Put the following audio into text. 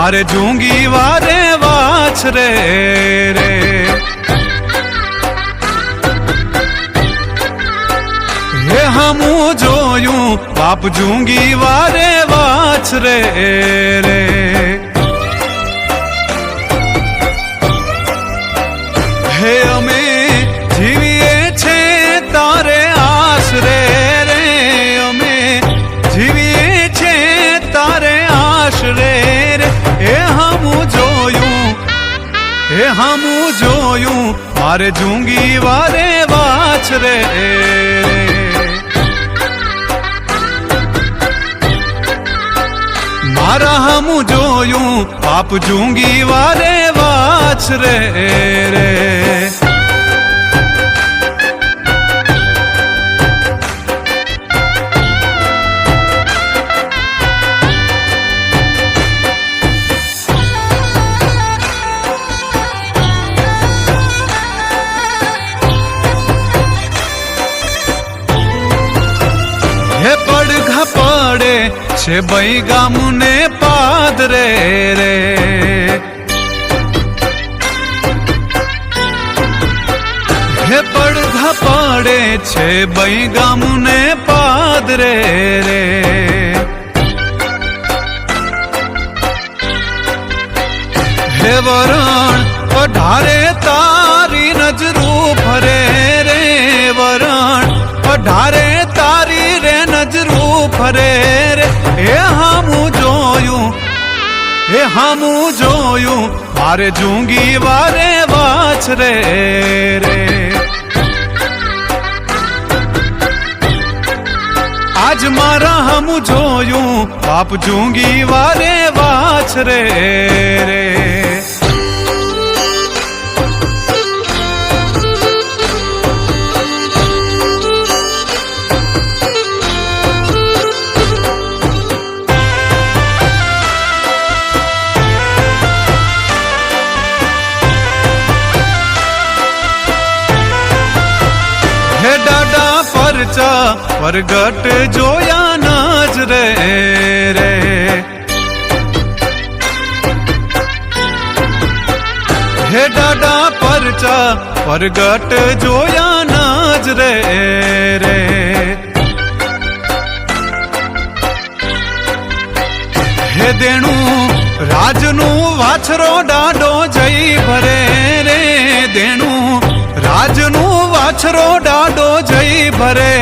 मारे जूंगी वारे वाछ रे रे। हे हमू जोयूं बाप जूंगी वारे वाछ रे रे। हे अमे जीवीए छे तारे आसरे रे। अमे जीवीए छे तारे आसरे रे। हे हमू जोयूं मारे जूंगी वारे वाछ रे रे। मारा हमू जोयूं बाप जूंगी वारे वाछ रे रे। हे पड़घा पड़े छे बई गामुने पादरे रे। हे पड़घा पड़े छे बई गामुने पादरे रे। हे वरण पढ़ारे तारी नजरू फरे रे। वरण पढ़ारे तारी रे नजरू फरे रे। हे हमू जोयूं मारे जूंगी वारे वाछ रे रे। आज मारा हमू जोयूं बाप जूंगी वारे वाछ रे रे। हे डाडा परचा परगट जोया नजरे रे। हे डाडा परचा परगट जोया नजरे रे। हे देणु राजनु वाछरो डाडो जई भरे रे। देणु राजनु वाछरो डाडो जई भरे